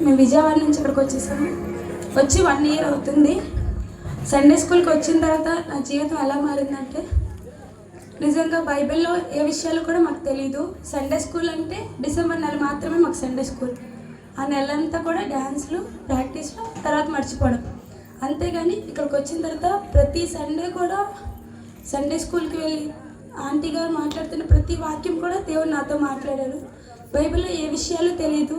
మేము విజయవాడ నుంచి ఇక్కడికి వచ్చేసాము. వచ్చి 1 ఇయర్ అవుతుంది. సండే స్కూల్కి వచ్చిన తర్వాత నా జీవితం ఎలా మారిందంటే, నిజంగా బైబిల్లో ఏ విషయాలు కూడా మాకు తెలియదు. సండే స్కూల్ అంటే డిసెంబర్ నెల మాత్రమే మాకు సండే స్కూల్. ఆ నెలంతా కూడా డ్యాన్స్లు, ప్రాక్టీస్లు, తర్వాత మర్చిపోవడం. అంతేగాని ఇక్కడికి వచ్చిన తర్వాత ప్రతి సండే కూడా సండే స్కూల్కి వెళ్ళి ఆంటీ గారు మాట్లాడుతున్న ప్రతి వాక్యం కూడా దేవుడు నాతో మాట్లాడారు. బైబిల్లో ఏ విషయాలు తెలియదు.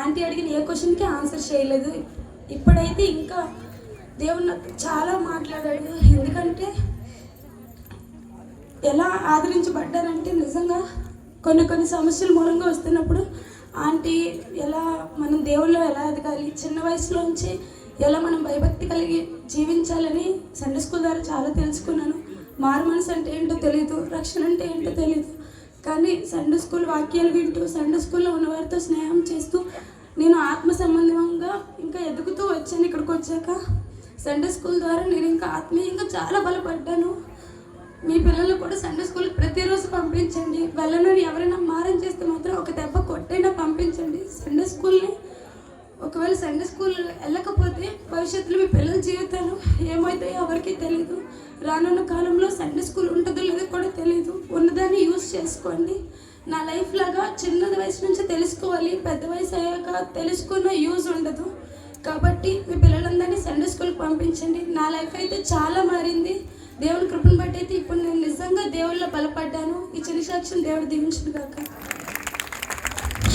ఆంటీ అడిగిన ఏ క్వశ్చన్కి ఆన్సర్ చేయలేదు. ఇప్పుడైతే ఇంకా దేవుడు నాతో చాలా మాట్లాడాడు. ఎందుకంటే ఎలా ఆదరించబడ్డానంటే, నిజంగా కొన్ని సమస్యల మూలంగా వస్తున్నప్పుడు ఆంటీ ఎలా మనం దేవుళ్ళో ఎలా ఎదగాలి, చిన్న వయసులోంచి ఎలా మనం భయభక్తి కలిగి జీవించాలని సండే స్కూల్ ద్వారా చాలా తెలుసుకున్నాను. మారు మనసు అంటే ఏంటో తెలియదు, రక్షణ అంటే ఏంటో తెలియదు. కానీ సండే స్కూల్ వాక్యాలు వింటూ, సండే స్కూల్లో ఉన్నవారితో స్నేహం చేస్తూ నేను ఆత్మ సంబంధంగా ఇంకా ఎదుగుతూ వచ్చాను. ఇక్కడికి వచ్చాక సండే స్కూల్ ద్వారా నేను ఇంకా ఆత్మీయంగా చాలా బలపడ్డాను. మీ పిల్లలు కూడా సండే స్కూల్కి ప్రతిరోజు పంపించండి. వెళ్ళనని ఎవరైనా మారం చేస్తే మాత్రం ఒక దెబ్బ కొట్టైనా పంపించండి సండే స్కూల్ని. ఒకవేళ సండే స్కూల్ వెళ్ళకపోతే భవిష్యత్తులో మీ పిల్లల జీవితాలు ఏమవుతాయో ఎవరికీ తెలియదు. రానున్న కాలంలో సండే స్కూల్ ఉంటుందో లేదో కూడా తెలియదు. ఉన్నదాన్ని యూజ్ చేసుకోండి. నా లైఫ్ లాగా చిన్న వయసు నుంచి తెలుసుకోవాలి, పెద్ద వయసు అయ్యాక తెలుసుకున్న యూజ్ ఉండదు. కాబట్టి మీ పిల్లలందరినీ సండే స్కూల్కి పంపించండి. నా లైఫ్ అయితే చాలా మారింది. దేవుని కృపను బట్టి అయితే ఇప్పుడు నేను నిజంగా దేవుళ్ళలో బలపడ్డాను. ఈ చిన్న సాక్ష్యం దేవుడు దీవించును గాక.